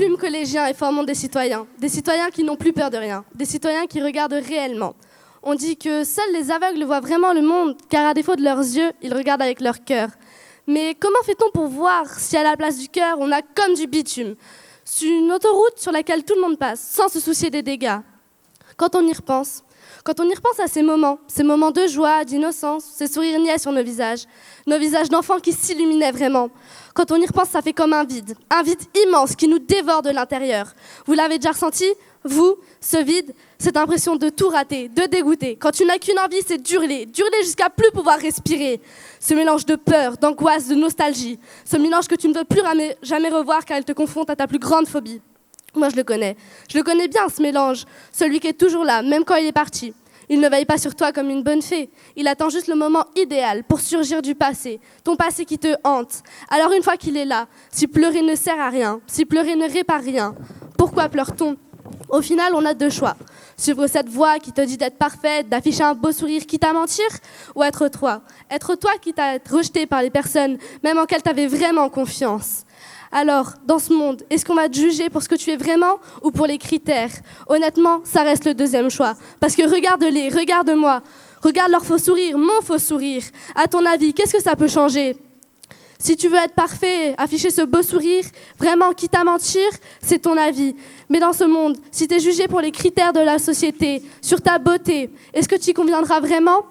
plumes collégiens et formons des citoyens qui n'ont plus peur de rien, des citoyens qui regardent réellement. On dit que seuls les aveugles voient vraiment le monde, car à défaut de leurs yeux, ils regardent avec leur cœur. Mais comment fait-on pour voir si à la place du cœur, on a comme du bitume, sur une autoroute sur laquelle tout le monde passe, sans se soucier des dégâts? Quand on y repense à ces moments de joie, d'innocence, ces sourires niais sur nos visages d'enfants qui s'illuminaient vraiment. Quand on y repense, ça fait comme un vide immense qui nous dévore de l'intérieur. Vous l'avez déjà ressenti, vous, ce vide, cette impression de tout rater, de dégoûter. Quand tu n'as qu'une envie, c'est d'hurler jusqu'à plus pouvoir respirer. Ce mélange de peur, d'angoisse, de nostalgie, ce mélange que tu ne veux plus jamais revoir car il te confronte à ta plus grande phobie. Moi, je le connais bien, ce mélange, celui qui est toujours là, même quand il est parti. Il ne veille pas sur toi comme une bonne fée. Il attend juste le moment idéal pour surgir du passé, ton passé qui te hante. Alors une fois qu'il est là, si pleurer ne sert à rien, si pleurer ne répare rien, pourquoi pleure-t-on? Au final, on a deux choix. Suivre cette voie qui te dit d'être parfaite, d'afficher un beau sourire quitte à mentir, ou être toi. Être toi quitte à être rejeté par les personnes, même en quelles tu avais vraiment confiance. Alors, dans ce monde, est-ce qu'on va te juger pour ce que tu es vraiment ou pour les critères? Honnêtement, ça reste le deuxième choix. Parce que regarde-les, regarde-moi. Regarde leur faux sourire, mon faux sourire. À ton avis, qu'est-ce que ça peut changer? Si tu veux être parfait, afficher ce beau sourire, vraiment, quitte à mentir, c'est ton avis. Mais dans ce monde, si tu es jugé pour les critères de la société, sur ta beauté, est-ce que tu y conviendras vraiment?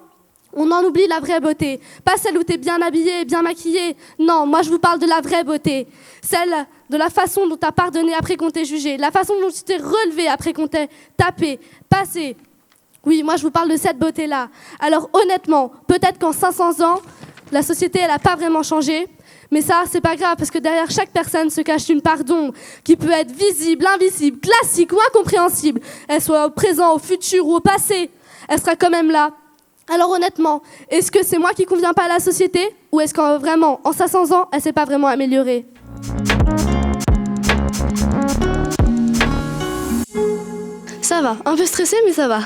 On en oublie la vraie beauté. Pas celle où tu es bien habillé, bien maquillé. Non, moi je vous parle de la vraie beauté. Celle de la façon dont tu as pardonné après qu'on t'ait jugé. La façon dont tu t'es relevé après qu'on t'ait tapé, passé. Oui, moi je vous parle de cette beauté-là. Alors honnêtement, peut-être qu'en 500 ans, la société elle n'a pas vraiment changé. Mais ça, c'est pas grave, parce que derrière chaque personne se cache une part d'ombre qui peut être visible, invisible, classique ou incompréhensible. Elle soit au présent, au futur ou au passé. Elle sera quand même là. Alors honnêtement, est-ce que c'est moi qui ne conviens pas à la société? Ou est-ce qu'en vraiment, en 500 ans, elle ne s'est pas vraiment améliorée? Ça va, un peu stressée mais ça va.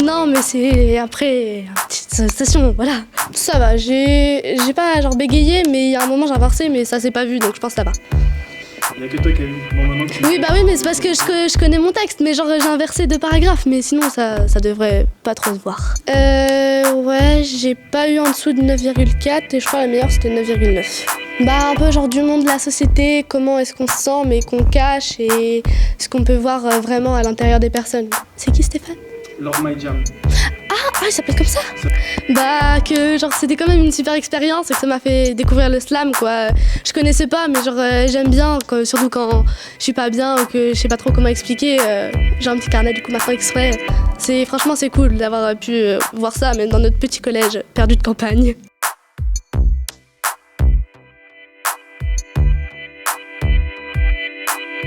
Non mais c'est après une petite station, voilà. Ça va, j'ai pas genre bégayé mais il y a un moment j'ai inversé mais ça s'est pas vu donc je pense que ça va. Il n'y a que toi qui as vu. Bon, maintenant que Oui bah oui mais c'est parce que je connais mon texte mais genre j'ai inversé 2 paragraphes mais sinon ça devrait pas trop se voir. Ouais j'ai pas eu en dessous de 9,4 et je crois la meilleure c'était 9,9. Bah un peu genre du monde de la société, comment est-ce qu'on se sent mais qu'on cache et ce qu'on peut voir vraiment à l'intérieur des personnes. C'est qui Stéphane? Lord My Jam. Ah, il s'appelle comme ça? Bah que genre c'était quand même une super expérience et que ça m'a fait découvrir le slam quoi. Je connaissais pas mais genre j'aime bien surtout quand je suis pas bien ou que je sais pas trop comment expliquer. J'ai un petit carnet du coup maintenant exprès. Franchement c'est cool d'avoir pu voir ça même dans notre petit collège perdu de campagne.